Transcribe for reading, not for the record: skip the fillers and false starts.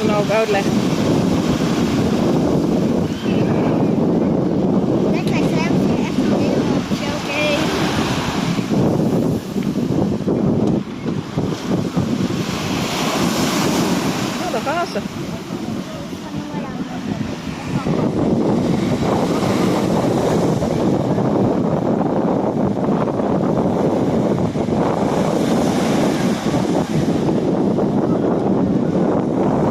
ze nou ook uitleggen. Lekker zwemmen, echt wel helemaal oké. Nou, daar gaan ze.